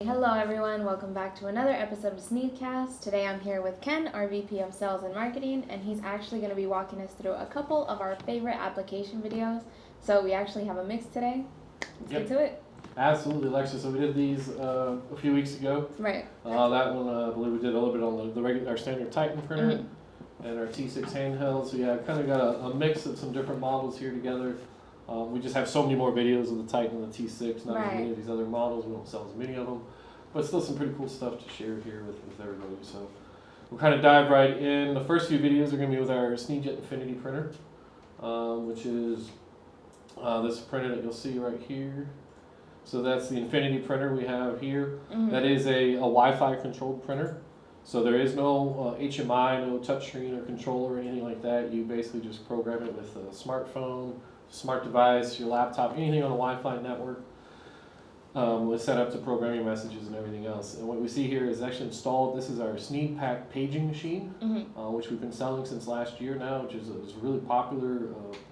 Hello everyone, welcome back to another episode of SNEED-CAST. Today I'm here with Ken, our VP of Sales and Marketing, and he's actually going to be walking us through a couple of our favorite application videos. So we actually have a mix today. Let's get to it. Absolutely, Alexa. So we did these a few weeks ago. Right. That one, I believe we did a little bit on the regular, our standard Titan printer and our T6 handheld. So yeah, kind of got a mix of some different models here together. We just have so many more videos of the Titan and the T6, not as many of these other models. We don't sell as many of them, but still some pretty cool stuff to share here with everybody. So we'll kind of dive right in. The first few videos are going to be with our SNEED-JET Infinity printer, which is this printer that you'll see right here. So that's the Infinity printer we have here. That is a Wi-Fi controlled printer. So there is no HMI, no touchscreen or controller or anything like that. You basically just program it with a smartphone, smart device, your laptop, anything on a Wi-Fi network. It's set up to program your messages and everything else. And what we see here is actually installed. This is our SNEED-CAST paging machine, which we've been selling since last year now, which is a really popular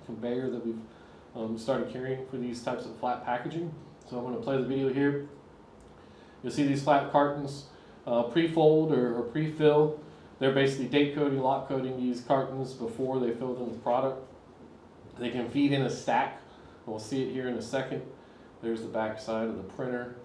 conveyor that we've started carrying for these types of flat packaging. So I'm going to play the video here. You'll see these flat cartons pre-fold or pre-fill. They're basically date coding, lock coding these cartons before they fill them with product. They can feed in a stack. We'll see it here in a second. There's the back side of the printer.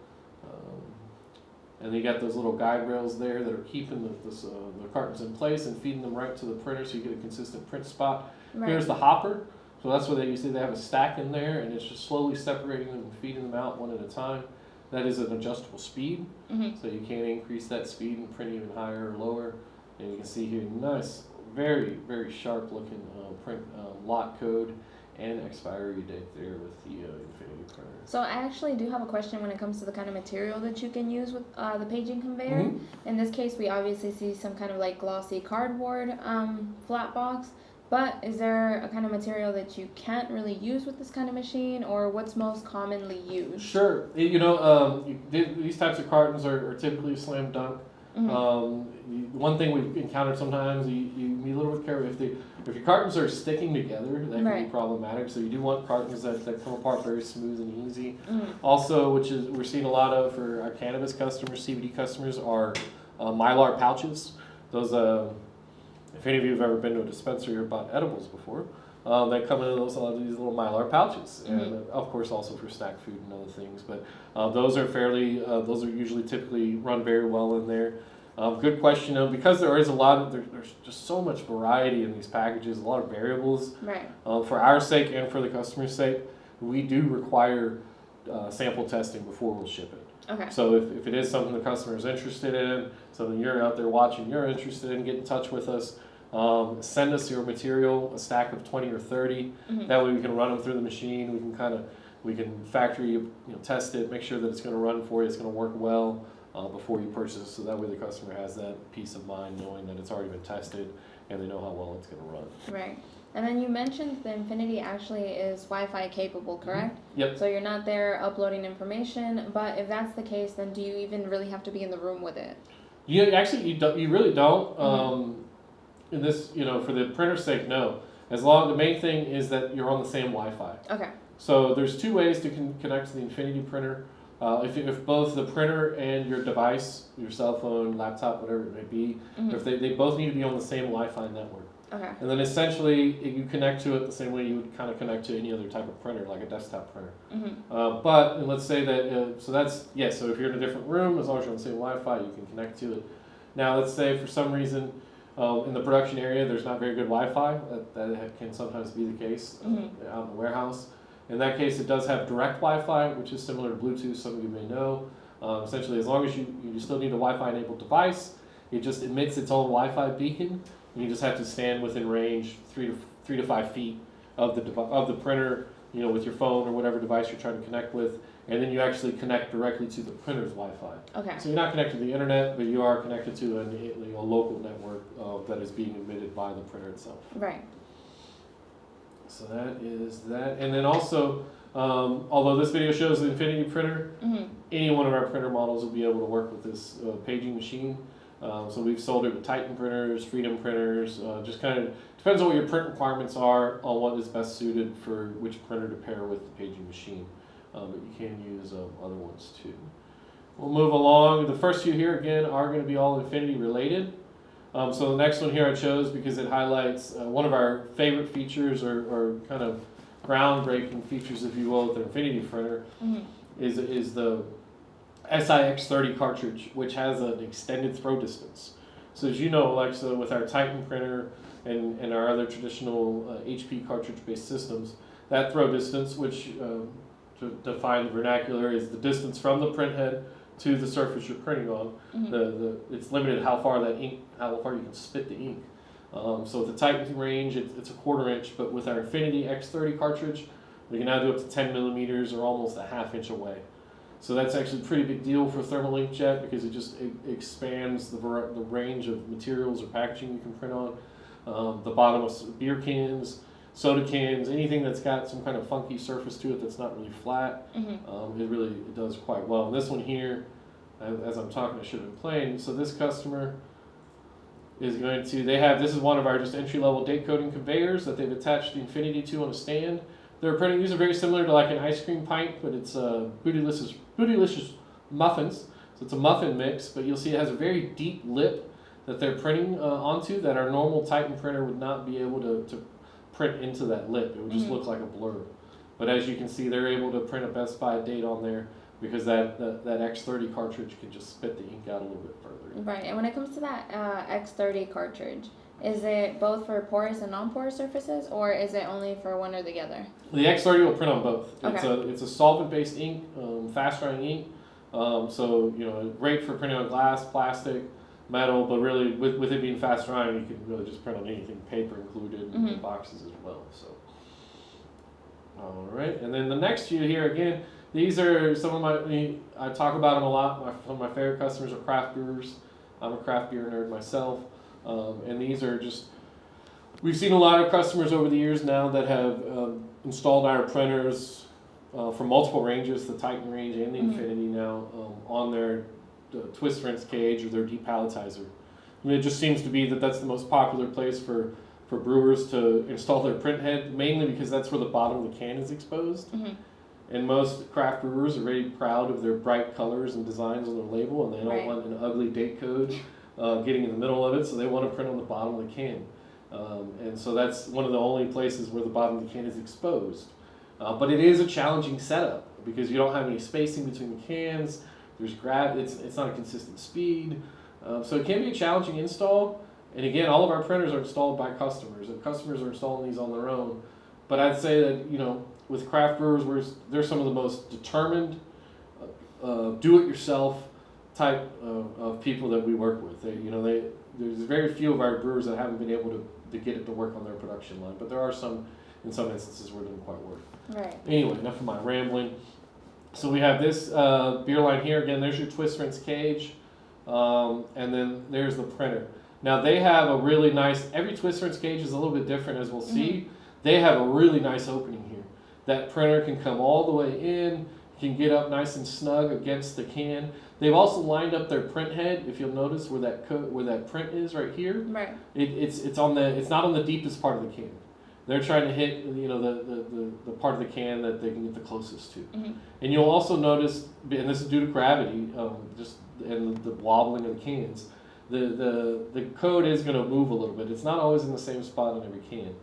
And you got those little guide rails there that are keeping the cartons in place and feeding them right to the printer so you get a consistent print spot. Right. Here's the hopper. So that's where you see they have a stack in there, and it's just slowly separating them and feeding them out one at a time. That is an adjustable speed, so you can increase that speed and print even higher or lower. And you can see here, nice, very, very sharp looking print lot code and expiry date there with the Infinity printer. So I actually do have a question when it comes to the kind of material that you can use with the paging conveyor. In this case, we obviously see some kind of like glossy cardboard flat box. But is there a kind of material that you can't really use with this kind of machine, or what's most commonly used? Sure. These types of cartons are typically slam dunk. One thing we've encountered sometimes, you be a little bit careful. If your cartons are sticking together, that can be problematic. So you do want cartons that come apart very smooth and easy. Also, which is we're seeing a lot of for our cannabis customers, CBD customers, are Mylar pouches. Those if any of you have ever been to a dispensary or bought edibles before, they come in a lot of these little Mylar pouches, and of course also for snack food and other things. But those are usually typically run very well in there. Good question though, because there is there's just so much variety in these packages, a lot of variables. Right. For our sake and for the customer's sake, we do require sample testing before we'll ship it. Okay. So if it is something the customer is interested in, something you're out there watching, you're interested in, get in touch with us. Send us your material, a stack of 20 or 30. That way we can run them through the machine. We can factory test it, make sure that it's going to run for you, it's going to work well before you purchase. So that way the customer has that peace of mind knowing that it's already been tested and they know how well it's going to run. Right. And then you mentioned the Infinity actually is Wi-Fi capable, correct? Yep. So you're not there uploading information, but if that's the case, then do you even really have to be in the room with it? You really don't. In this, for the printer's sake, no. The main thing is that you're on the same Wi-Fi. Okay. So there's two ways to connect to the Infinity printer. If both the printer and your device, your cell phone, laptop, whatever it may be, if they both need to be on the same Wi-Fi network. Okay. And then essentially you connect to it the same way you would kind of connect to any other type of printer, like a desktop printer. But let's say that, so if you're in a different room, as long as you're on the same Wi-Fi, you can connect to it. Now let's say for some reason in the production area there's not very good Wi-Fi, that can sometimes be the case out in the warehouse. In that case it does have direct Wi-Fi, which is similar to Bluetooth, some of you may know. Essentially as long as you still need a Wi-Fi enabled device, it just emits its own Wi-Fi beacon. You just have to stand within range 3 to 5 feet of the printer, with your phone or whatever device you're trying to connect with, and then you actually connect directly to the printer's Wi-Fi. Okay. So you're not connected to the internet, but you are connected to a local network that is being emitted by the printer itself. Right. So that is that, and then also, although this video shows the Infinity printer, any one of our printer models will be able to work with this paging machine. So we've sold it with Titan printers, Freedom printers, just kind of depends on what your print requirements are on what is best suited for which printer to pair with the paging machine. But you can use other ones too. We'll move along. The first few here, again, are going to be all Infinity related. So the next one here I chose because it highlights one of our favorite features or kind of groundbreaking features, if you will, with the Infinity printer, is the SIX30 cartridge, which has an extended throw distance. So as you know, Alexa, with our Titan printer and our other traditional HP cartridge-based systems, that throw distance, which to define the vernacular, is the distance from the print head to the surface you're printing on. It's limited how far you can spit the ink. So with the Titan range, it's a 1/4 inch, but with our Infinity X30 cartridge, we can now do up to 10 millimeters or almost a 1/2 inch away. So that's actually a pretty big deal for thermal inkjet because it expands the range of materials or packaging you can print on. The bottom of beer cans, soda cans, anything that's got some kind of funky surface to it that's not really flat, it does quite well. And this one here, as I'm talking, I should have been playing. So this customer is this is one of our just entry-level date coding conveyors that they've attached the Infinity to on a stand. These are very similar to like an ice cream pint, but it's Bootylicious muffins. So it's a muffin mix, but you'll see it has a very deep lip that they're printing onto that our normal Titan printer would not be able to print into that lip. It would just look like a blur. But as you can see, they're able to print a Best Buy date on there because that X30 cartridge can just spit the ink out a little bit further. Right, and when it comes to that X30 cartridge, is it both for porous and non-porous surfaces, or is it only for one or the other? The X30 will print on both. Okay. It's a solvent-based ink, fast-drying ink. So great for printing on glass, plastic, metal, but really with it being fast-drying, you can really just print on anything, paper included, and boxes as well. So, all right, and then the next few here again. These are I talk about them a lot. Some of my favorite customers are craft brewers. I'm a craft beer nerd myself. And these are we've seen a lot of customers over the years now that have installed our printers from multiple ranges, the Titan range and the Infinity now, on their twist rinse cage or their depalletizer. I mean, it just seems to be that's the most popular place for brewers to install their print head, mainly because that's where the bottom of the can is exposed. And most craft brewers are very proud of their bright colors and designs on their label, and they don't want an ugly date code getting in the middle of it, so they want to print on the bottom of the can. And so that's one of the only places where the bottom of the can is exposed. But it is a challenging setup because you don't have any spacing between the cans. It's not a consistent speed. So it can be a challenging install. And again, all of our printers are installed by customers, and customers are installing these on their own. But I'd say that, with craft brewers, they're some of the most determined, do-it-yourself type of people that we work with. There's very few of our brewers that haven't been able to get it to work on their production line, but there are in some instances where it doesn't quite work. Right. Anyway, enough of my rambling. So we have this beer line here. Again, there's your twist rinse cage, and then there's the printer. Now they have a really nice, every twist rinse cage is a little bit different, as we'll see. They have a really nice opening here. That printer can come all the way in, can get up nice and snug against the can. They've also lined up their print head, if you'll notice where that print is right here. Right. It's not on the deepest part of the can. They're trying to hit the part of the can that they can get the closest to. And you'll also notice, and this is due to gravity, and the wobbling of the cans, the code is going to move a little bit. It's not always in the same spot on every can.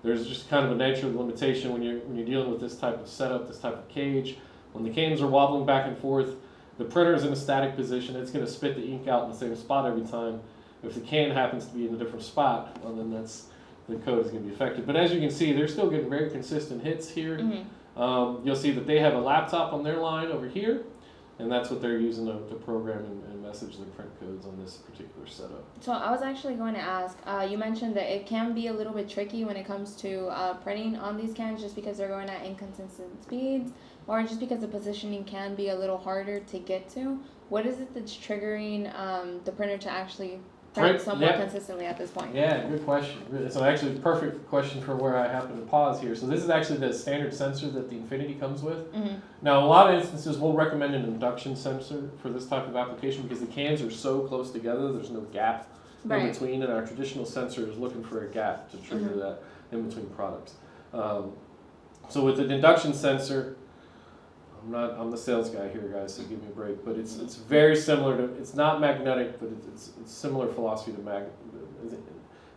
There's just kind of a nature of the limitation when you're dealing with this type of setup, this type of cage. When the cans are wobbling back and forth, the printer is in a static position. It's going to spit the ink out in the same spot every time. If the can happens to be in a different spot, well, then the code is going to be affected. But as you can see, they're still getting very consistent hits here. You'll see that they have a laptop on their line over here, and that's what they're using to program and message their print codes on this particular setup. So I was actually going to ask, you mentioned that it can be a little bit tricky when it comes to printing on these cans just because they're going at inconsistent speeds, or just because the positioning can be a little harder to get to. What is it that's triggering the printer to actually print somewhat consistently at this point? Yeah, good question. So actually, perfect question for where I happen to pause here. So this is actually the standard sensor that the Infinity comes with. Now, in a lot of instances, we'll recommend an induction sensor for this type of application because the cans are so close together, there's no gap in between, and our traditional sensor is looking for a gap to trigger that in between products. So with an induction sensor, I'm the sales guy here, guys, so give me a break. But it's very similar to, it's not magnetic, but it's similar philosophy to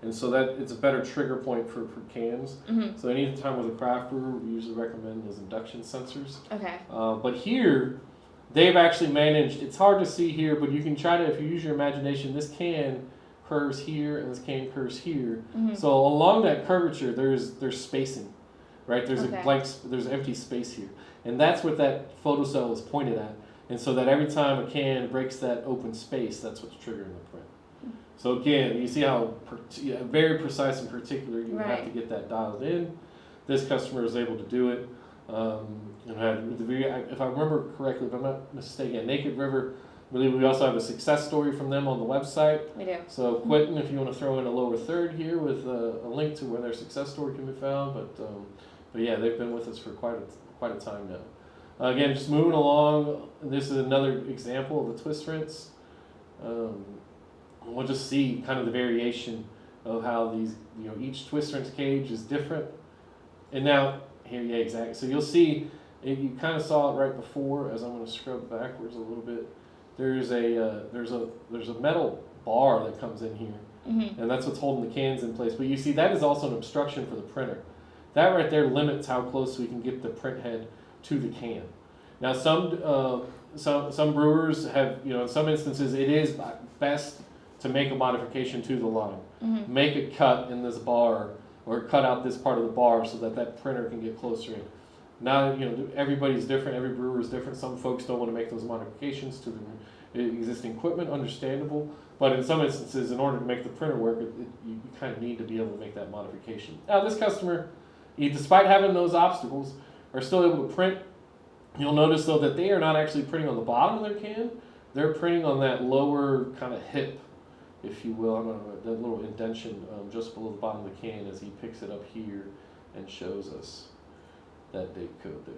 and so that it's a better trigger point for cans. So anytime with a craft brewer, we usually recommend those induction sensors. Okay. But here, they've actually managed, it's hard to see here, but you can try to, if you use your imagination, this can curves here and this can curves here. So along that curvature, there's spacing, right? There's there's empty space here. And that's what that photocell is pointed at. And so that every time a can breaks that open space, that's what's triggering the print. So again, you see how very precise and particular you have to get that dialed in. This customer is able to do it. If I remember correctly, if I'm not mistaken, Naked River, I believe we also have a success story from them on the website. We do. So Quentin, if you want to throw in a lower third here with a link to where their success story can be found. But yeah, they've been with us for quite a time now. Again, just moving along, this is another example of a twist rinse. We'll just see kind of the variation of how these, each twist rinse cage is different. And now, here, yeah, exactly. So you'll see, you kind of saw it right before, as I'm going to scrub backwards a little bit. There's a metal bar that comes in here, and that's what's holding the cans in place. But you see, that is also an obstruction for the printer. That right there limits how close we can get the print head to the can. Now, some brewers have, in some instances, it is best to make a modification to the line. Make a cut in this bar, or cut out this part of the bar so that that printer can get closer in. Now, everybody's different, every brewer is different. Some folks don't want to make those modifications to the existing equipment, understandable. But in some instances, in order to make the printer work, you kind of need to be able to make that modification. Now, this customer, despite having those obstacles, are still able to print. You'll notice, though, that they are not actually printing on the bottom of their can. They're printing on that lower kind of hip, if you will, that little indentation just below the bottom of the can as he picks it up here and shows us that date code there.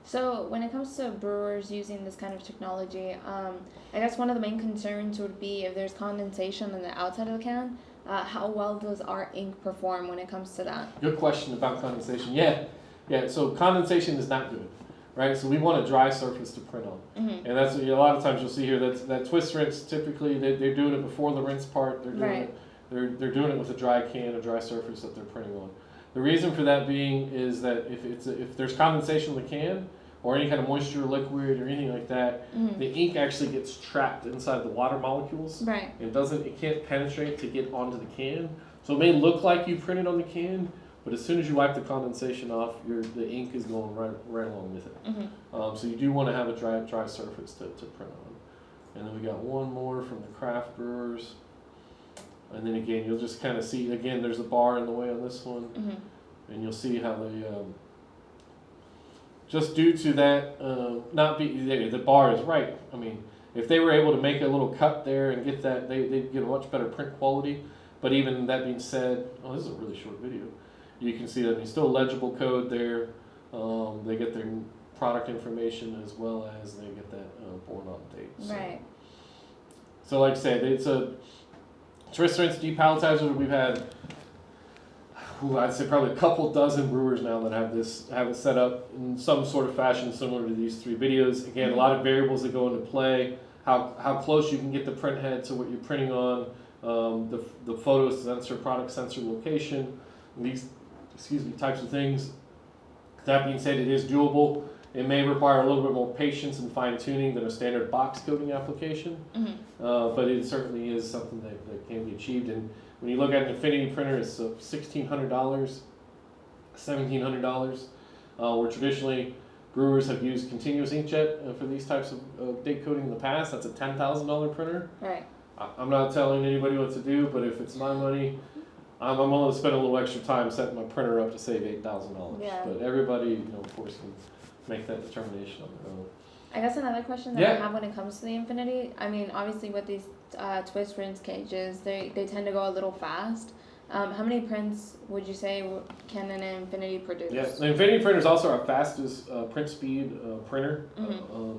So when it comes to brewers using this kind of technology, I guess one of the main concerns would be if there's condensation on the outside of the can, how well does our ink perform when it comes to that? Good question about condensation. Yeah, so condensation is not good, right? So we want a dry surface to print on. And that's a lot of times you'll see here that twist rinse, typically they're doing it before the rinse part. They're doing it. They're doing it with a dry can, a dry surface that they're printing on. The reason for that being is that if there's condensation in the can or any kind of moisture, liquid, or anything like that, the ink actually gets trapped inside the water molecules. Right. It can't penetrate to get onto the can. So it may look like you printed on the can, but as soon as you wipe the condensation off, the ink is going right along with it. So you do want to have a dry surface to print on. And then we got one more from the craft brewers. And then again, you'll just kind of see, again, there's a bar in the way on this one. And you'll see how they, just due to that, the bar is right. I mean, if they were able to make a little cut there and get that, they'd get a much better print quality. But even that being said, this is a really short video. You can see that there's still legible code there. They get their product information as well as they get that born on date. So. Right. So like I said, it's a twist rinse depalletizer. We've had, I'd say probably a couple dozen brewers now that have it set up in some sort of fashion similar to these three videos. Again, a lot of variables that go into play. How close you can get the print head to what you're printing on, the photo sensor, product sensor location, these types of things. That being said, it is doable. It may require a little bit more patience and fine tuning than a standard box coding application, but it certainly is something that can be achieved. And when you look at an Infinity printer, it's $1,600, $1,700, where traditionally brewers have used continuous inkjet for these types of date coding in the past. That's a $10,000 printer. Right. I'm not telling anybody what to do, but if it's my money, I'm willing to spend a little extra time setting my printer up to save $8,000. Yeah. But everybody, of course, can make that determination on their own. I guess another question that I have when it comes to the Infinity, I mean, obviously with these twist rinse cages, they tend to go a little fast. How many prints would you say can an Infinity produce? Yeah, the Infinity printer is also our fastest print speed printer.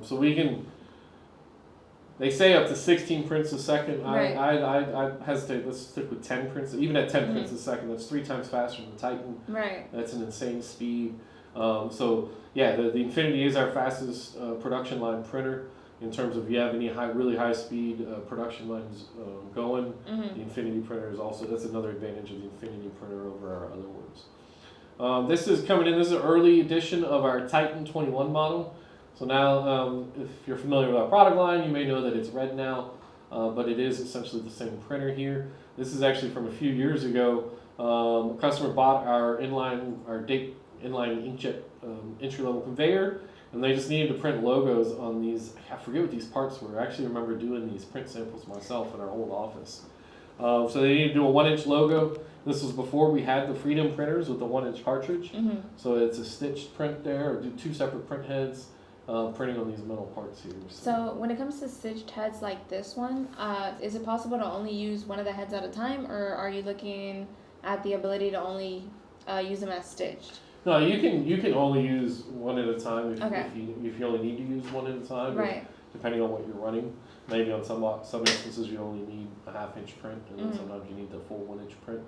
So we can, they say up to 16 prints a second. Right. I hesitate. Let's stick with 10 prints. Even at 10 prints a second, that's 3 times faster than Titan. Right. That's an insane speed. So yeah, the Infinity is our fastest production line printer. In terms of if you have any really high speed production lines going, the Infinity printer is also, that's another advantage of the Infinity printer over our other ones. This is coming in, this is an early edition of our Titan 21 model. So now, if you're familiar with our product line, you may know that it's red now, but it is essentially the same printer here. This is actually from a few years ago. A customer bought our inline inkjet entry-level conveyor, and they just needed to print logos on these. I forget what these parts were. I actually remember doing these print samples myself in our old office. So they needed to do a 1-inch logo. This was before we had the Freedom printers with the 1-inch cartridge. So it's a stitched print there, or do 2 separate print heads, printing on these metal parts here. So when it comes to stitched heads like this one, is it possible to only use one of the heads at a time, or are you looking at the ability to only use them as stitched? No, you can only use one at a time if you only need to use one at a time. Right. Depending on what you're running. Maybe on some instances you only need a 1/2-inch print, and then sometimes you need the full 1-inch print.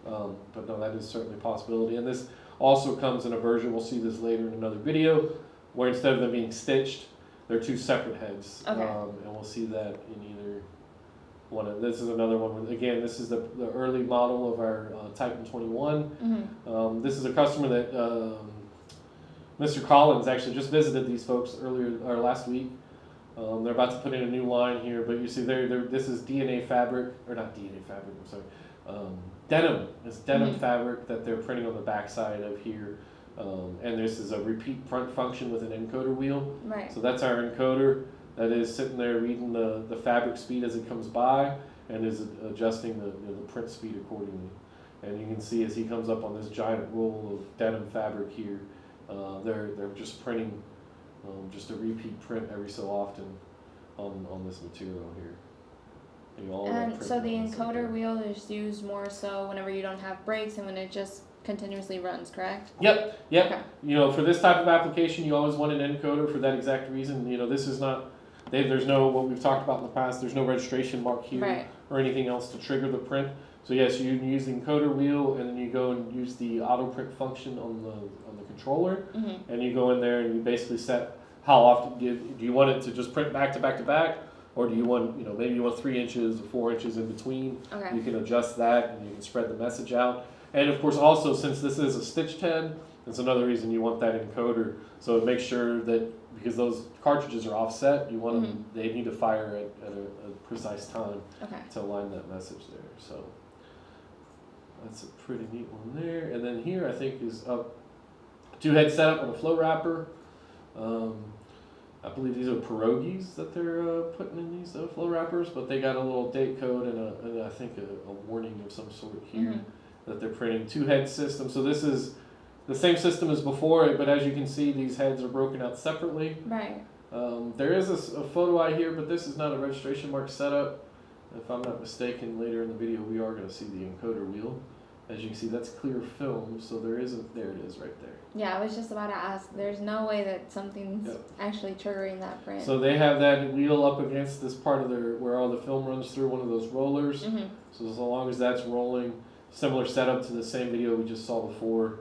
But no, that is certainly a possibility. And this also comes in a version, we'll see this later in another video, where instead of them being stitched, they're 2 separate heads. Okay. And we'll see that in either one. This is another one. Again, this is the early model of our Titan 21. This is a customer that Mr. Collins actually just visited these folks last week. They're about to put in a new line here, but you see this is DNA fabric, or not DNA fabric, I'm sorry, denim. It's denim fabric that they're printing on the back side of here. And this is a repeat print function with an encoder wheel. Right. So that's our encoder that is sitting there reading the fabric speed as it comes by, and is adjusting the print speed accordingly. And you can see as he comes up on this giant roll of denim fabric here, they're just printing just a repeat print every so often on this material here. And so the encoder wheel is used more so whenever you don't have breaks and when it just continuously runs, correct? Yep. Okay. For this type of application, you always want an encoder for that exact reason. This is not, there's no, what we've talked about in the past, there's no registration mark here or anything else to trigger the print. So yes, you use the encoder wheel, and then you go and use the auto print function on the controller, and you go in there and you basically set how often do you want it to just print back to back to back, or do you want, maybe you want 3 inches or 4 inches in between. Okay. You can adjust that, and you can spread the message out. And of course, also since this is a stitched head, that's another reason you want that encoder. So it makes sure that, because those cartridges are offset, you want them, they need to fire at a precise time to align that message there. So that's a pretty neat one there. And then here I think is up 2-head setup on a flow wrapper. I believe these are pierogies that they're putting in these flow wrappers, but they got a little date code and I think a warning of some sort here that they're printing. 2-head system. So this is the same system as before, but as you can see, these heads are broken out separately. Right. There is a photo eye here, but this is not a registration mark setup. If I'm not mistaken, later in the video we are going to see the encoder wheel. As you can see, that's clear film, so there it is right there. Yeah, I was just about to ask. There's no way that something's actually triggering that print. So they have that wheel up against this part of where all the film runs through one of those rollers. So as long as that's rolling, similar setup to the same video we just saw before,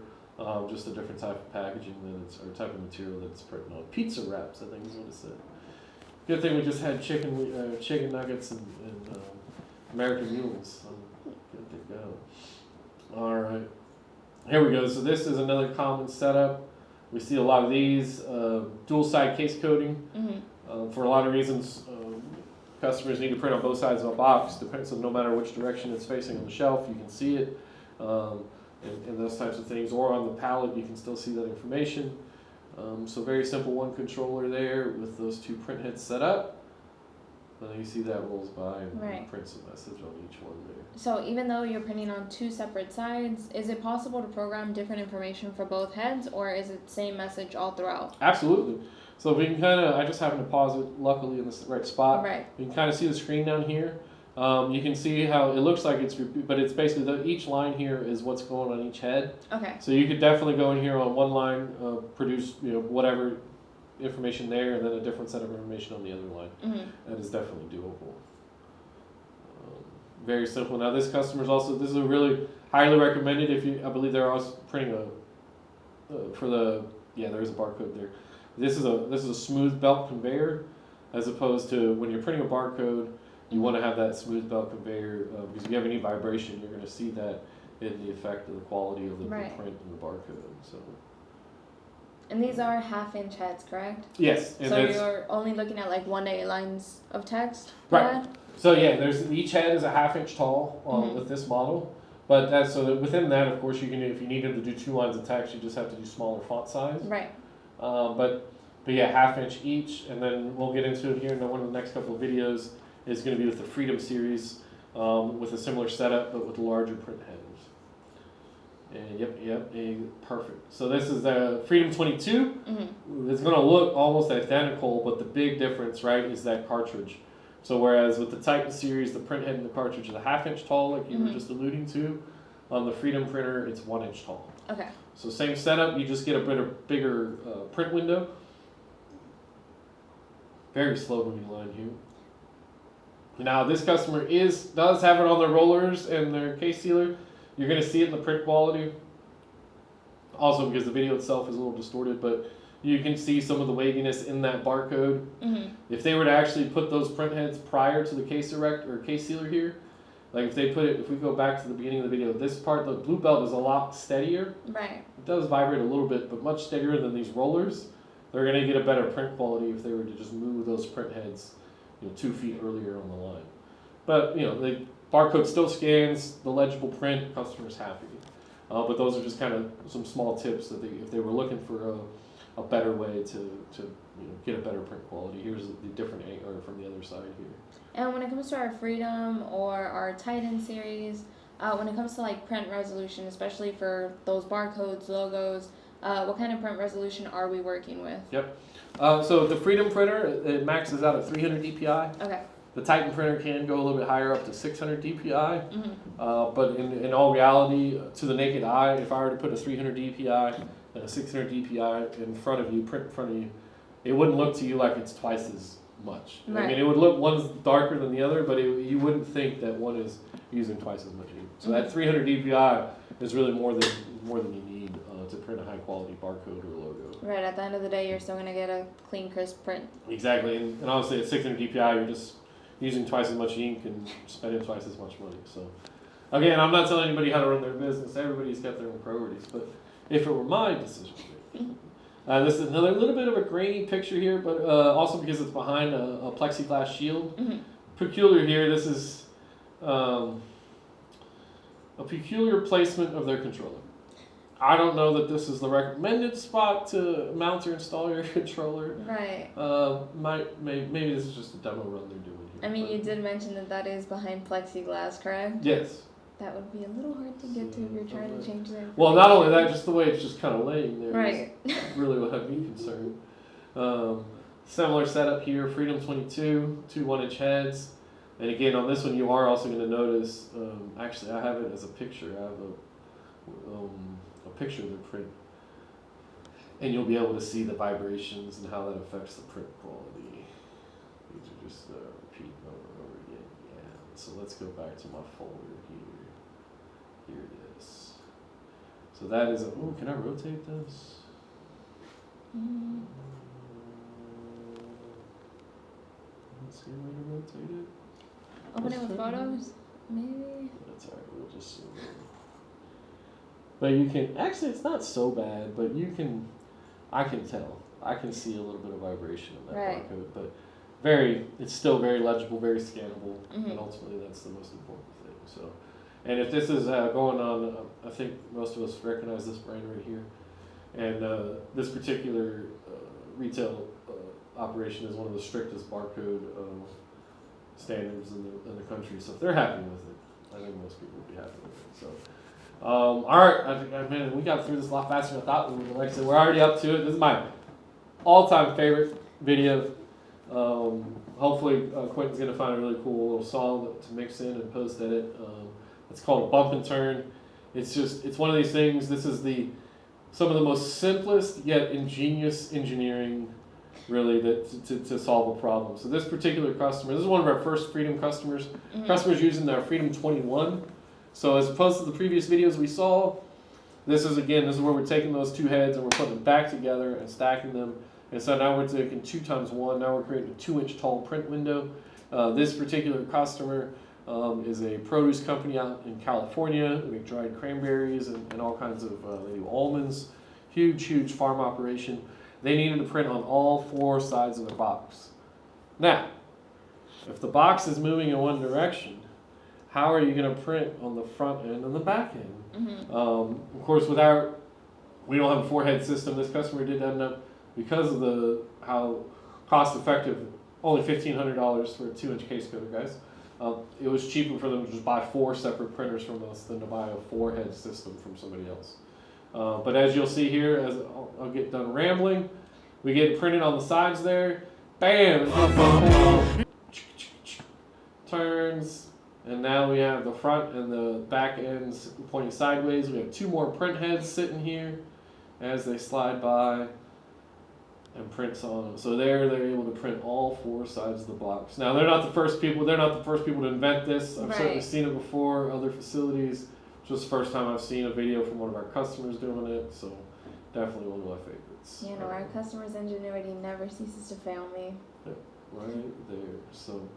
just a different type of packaging or type of material that it's printing on. Pizza wraps, I think is what it said. Good thing we just had chicken nuggets and American mules. So good to go. All right, here we go. So this is another common setup. We see a lot of these dual side case coating. For a lot of reasons, customers need to print on both sides of a box. So no matter which direction it's facing on the shelf, you can see it, and those types of things. Or on the pallet, you can still see that information. So very simple, one controller there with those 2 print heads set up. And you see that rolls by and prints a message on each one there. So even though you're printing on 2 separate sides, is it possible to program different information for both heads, or is it the same message all throughout? Absolutely. So we can I just happen to pause it luckily in the right spot. Right. You can kind of see the screen down here. You can see how it looks like but it's basically each line here is what's going on each head. Okay. So you could definitely go in here on one line, produce whatever information there, and then a different set of information on the other line. That is definitely doable. Very simple. Now this customer's this is a really highly recommended I believe they're also printing there's a barcode there. This is a smooth belt conveyor, as opposed to when you're printing a barcode, you want to have that smooth belt conveyor because if you have any vibration, you're going to see that in the effect of the quality of the print and the barcode. So. And these are 1/2-inch heads, correct? Yes. And so you're only looking at like 1 to 8 lines of text? Right. So yeah, each head is a 1/2 inch tall with this model. But that's so that within that, of course, you can, if you needed to do 2 lines of text, you just have to do smaller font size. Right. But yeah, 1/2 inch each, and then we'll get into it here in one of the next couple of videos. Is going to be with the Freedom series with a similar setup, but with larger print headers. And perfect. So this is the Freedom 22. It's going to look almost identical, but the big difference, right, is that cartridge. So whereas with the Titan series, the print head and the cartridge is a 1/2 inch tall, like you were just alluding to, on the Freedom printer, it's 1 inch tall. Okay. So same setup, you just get a bigger print window. Very slow moving line here. Now this customer does have it on their rollers and their case sealer. You're going to see it in the print quality. Also because the video itself is a little distorted, but you can see some of the waviness in that barcode. If they were to actually put those print heads prior to the case erect or case sealer here, like if we go back to the beginning of the video, this part, the blue belt is a lot steadier. Right. It does vibrate a little bit, but much steadier than these rollers. They're going to get a better print quality if they were to just move those print heads 2 feet earlier on the line. But the barcode still scans the legible print, customer's happy. But those are just kind of some small tips that if they were looking for a better way to get a better print quality. Here's the different angle from the other side here. And when it comes to our Freedom or our Titan series, when it comes to like print resolution, especially for those barcodes, logos, what kind of print resolution are we working with? Yep. So the Freedom printer, it maxes out at 300 dpi. Okay. The Titan printer can go a little bit higher, up to 600 dpi. But in all reality, to the naked eye, if I were to put a 300 dpi and a 600 dpi in front of you, print in front of you, it wouldn't look to you like it's twice as much. Right. I mean, it would look one's darker than the other, but you wouldn't think that one is using twice as much ink. So that 300 dpi is really more than you need to print a high quality barcode or logo. Right. At the end of the day, you're still gonna get a clean, crisp print. Exactly, and honestly, at 600 dpi, you're just using twice as much ink and spending twice as much money. So, again, I'm not telling anybody how to run their business. Everybody's got their own priorities. But if it were my decision, this is another little bit of a grainy picture here, but also because it's behind a plexiglass shield. Peculiar here. This is a peculiar placement of their controller. I don't know that this is the recommended spot to mount or install your controller. Right. Maybe this is just a demo run they're doing here. I mean, you did mention that is behind plexiglass, correct? Yes. That would be a little hard to get to if you're trying to change that. Well, not only that, just the way it's just kind of laying there. Right. Is really what had me concerned. Similar setup here, Freedom 22, 2 1-inch heads. And again, on this one, you are also going to notice, actually, I have it as a picture. I have a picture of the print. And you'll be able to see the vibrations and how that affects the print quality. These are just repeating over and over again. Yeah. So let's go back to my folder here. Here it is. So that is can I rotate this? Let's see a way to rotate it. Open it with photos, maybe? That's alright, we'll just zoom in. But you can, actually it's not so bad, but I can tell. I can see a little bit of vibration in that barcode, but it's still very legible, very scannable, and ultimately that's the most important thing. So, and if this is going on, I think most of us recognize this brand right here, and this particular retail operation is one of the strictest barcode standards in the country. So if they're happy with it, I think most people would be happy with it. So. All right, man, we got through this a lot faster than I thought we would. Like I said, we're already up to it. This is my all-time favorite video. Hopefully, Quentin's going to find a really cool little song to mix in and post-edit. It's called a bump and turn. It's one of these things. This is some of the most simplest yet ingenious engineering, really, to solve a problem. So this particular customer, this is one of our first Freedom customers. Customers using our Freedom 21. So as opposed to the previous videos we saw, This is where we're taking those two heads and we're putting them back together and stacking them. And so now we're taking 2 times 1. Now we're creating a 2-inch tall print window. This particular customer is a produce company out in California. They make dried cranberries and all kinds of, they do almonds. Huge farm operation. They needed to print on all 4 sides of the box. Now, if the box is moving in one direction, how are you going to print on the front end and the back end? Of course, we don't have a 4-head system. This customer did end up, because of how cost effective, only $1,500 for a 2-inch case coder, guys. It was cheaper for them to just buy 4 separate printers from us than to buy a 4-head system from somebody else. But as you'll see here, as I'll get done rambling, we get it printed on the sides there. Bam! Turns. And now we have the front and the back ends pointing sideways. We have 2 more print heads sitting here as they slide by and prints on them. So they're able to print all 4 sides of the box. Now they're not the first people to invent this. I've certainly seen it before, other facilities. Just the first time I've seen a video from one of our customers doing it, so definitely one of my favorites. You know, our customers' ingenuity never ceases to fail me. Yep, right there. So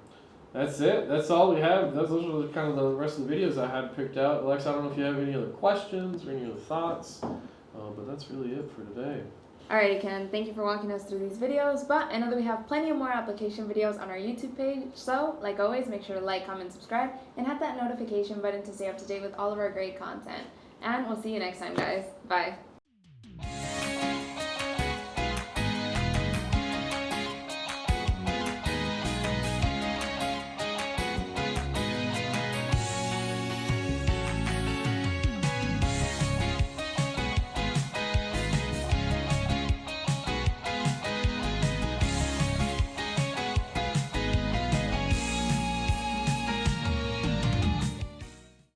that's it. That's all we have. Those are kind of the rest of the videos I had picked out. Alexa, I don't know if you have any other questions or any other thoughts, but that's really it for today. Alrighty, Ken, thank you for walking us through these videos, but I know that we have plenty of more application videos on our YouTube page, so like always, make sure to like, comment, subscribe, and hit that notification button to stay up to date with all of our great content. And we'll see you next time, guys. Bye.